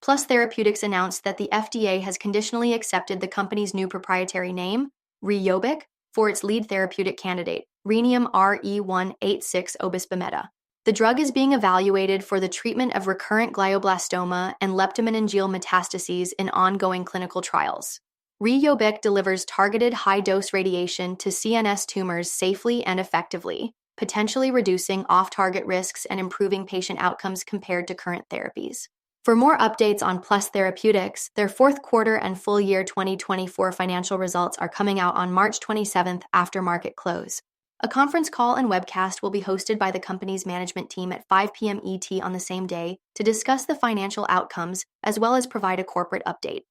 Plus Therapeutics announced that the FDA has conditionally accepted the company's new proprietary name, Richtech, for its lead therapeutic candidate, rhenium RE186 obisbemeda. The drug is being evaluated for the treatment of recurrent glioblastoma and leptomeningeal metastases in ongoing clinical trials. Richtech delivers targeted high-dose radiation to CNS tumors safely and effectively, potentially reducing off-target risks and improving patient outcomes compared to current therapies. For more updates on Plus Therapeutics, their fourth quarter and full year 2024 financial results are coming out on March 27th after market close. A conference call and webcast will be hosted by the company's management team at 5 p.m. ET on the same day to discuss the financial outcomes as well as provide a corporate update.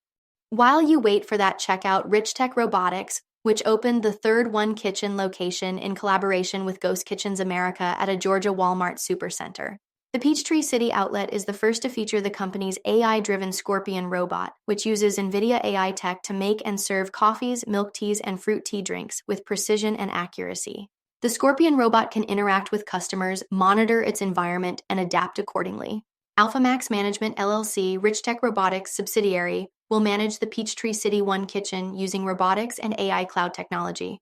While you wait for that, check out Richtech Robotics, which opened the third One Kitchen location in collaboration with Ghost Kitchens America at a Georgia Walmart supercenter. The Peachtree City outlet is the first to feature the company's AI-driven Scorpion robot, which uses NVIDIA AI tech to make and serve coffees, milk teas, and fruit tea drinks with precision and accuracy. The Scorpion robot can interact with customers, monitor its environment, and adapt accordingly. Alphamax Management LLC, Richtech Robotics subsidiary, will manage the Peachtree City One Kitchen using robotics and AI cloud technology.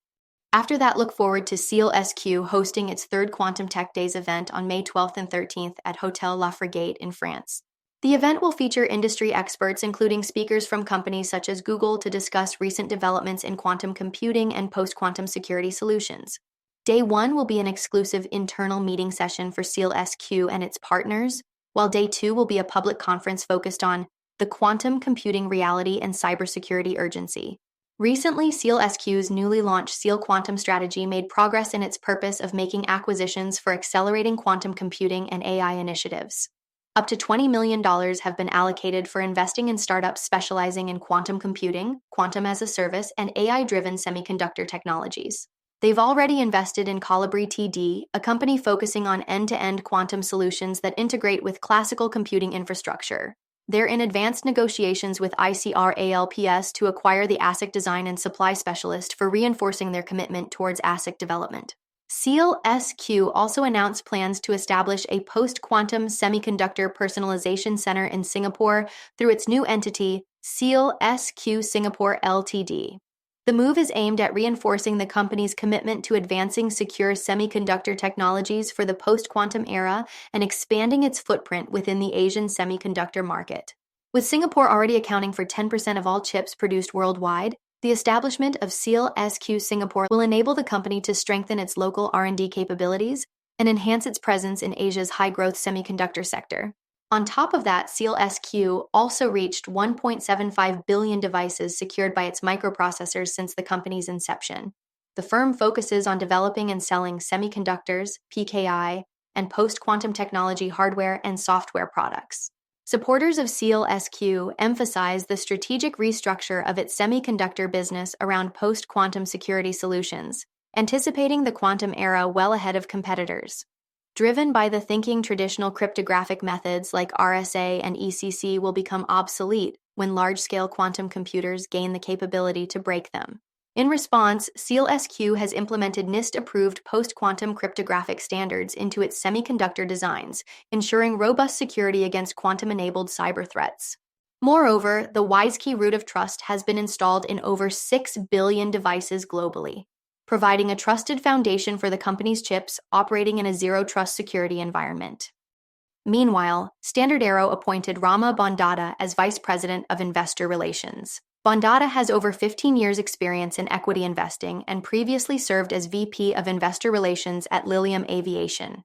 After that, look forward to SEALSQ hosting its third Quantum Tech Days event on May 12th and 13th at Hotel La Frigate in France. The event will feature industry experts, including speakers from companies such as Google, to discuss recent developments in quantum computing and post-quantum security solutions. Day 1 will be an exclusive internal meeting session for SEALSQ and its partners, while Day 2 will be a public conference focused on the quantum computing reality and cybersecurity urgency. Recently, SEALSQ's newly launched SEAL Quantum strategy made progress in its purpose of making acquisitions for accelerating quantum computing and AI initiatives. Up to $20 million have been allocated for investing in startups specializing in quantum computing, quantum as a service, and AI-driven semiconductor technologies. They've already invested in Colibri TD, a company focusing on end-to-end quantum solutions that integrate with classical computing infrastructure. They're in advanced negotiations with ICR ALPS to acquire the ASIC design and supply specialist for reinforcing their commitment towards ASIC development. SEALSQ also announced plans to establish a post-quantum semiconductor personalization center in Singapore through its new entity, SEALSQ Singapore Ltd. The move is aimed at reinforcing the company's commitment to advancing secure semiconductor technologies for the post-quantum era and expanding its footprint within the Asian semiconductor market. With Singapore already accounting for 10% of all chips produced worldwide, the establishment of SEALSQ Singapore will enable the company to strengthen its local R&D capabilities and enhance its presence in Asia's high-growth semiconductor sector. On top of that, SEALSQ also reached 1.75 billion devices secured by its microprocessors since the company's inception. The firm focuses on developing and selling semiconductors, PKI, and post-quantum technology hardware and software products. Supporters of SEALSQ emphasize the strategic restructure of its semiconductor business around post-quantum security solutions, anticipating the quantum era well ahead of competitors. Driven by the thinking traditional cryptographic methods like RSA and ECC will become obsolete when large-scale quantum computers gain the capability to break them. In response, SEALSQ has implemented NIST-approved post-quantum cryptographic standards into its semiconductor designs, ensuring robust security against quantum-enabled cyber threats. Moreover, the WiseKey root of trust has been installed in over 6 billion devices globally, providing a trusted foundation for the company's chips operating in a zero-trust security environment. Meanwhile, StandardAero appointed Rama Bondada as Vice President of Investor Relations. Bondada has over 15 years' experience in equity investing and previously served as VP of Investor Relations at Lilium Aviation.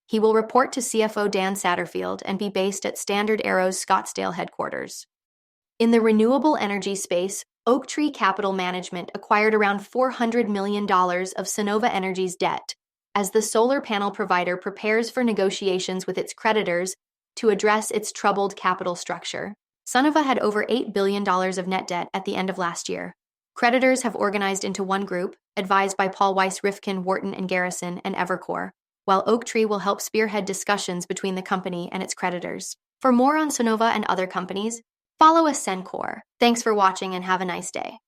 He will report to CFO Dan Satterfield and be based at StandardAero's Scottsdale headquarters. In the renewable energy space, Oaktree Capital Management acquired around $400 million of Sunnova Energy's debt, as the solar panel provider prepares for negotiations with its creditors to address its troubled capital structure. Sunnova had over $8 billion of net debt at the end of last year. Creditors have organized into one group, advised by Paul Weiss Rifkin, Wharton and Garrison, and Evercore, while Oaktree will help spearhead discussions between the company and its creditors. For more on Sunnova and other companies, follow Ascencore. Thanks for watching and have a nice day.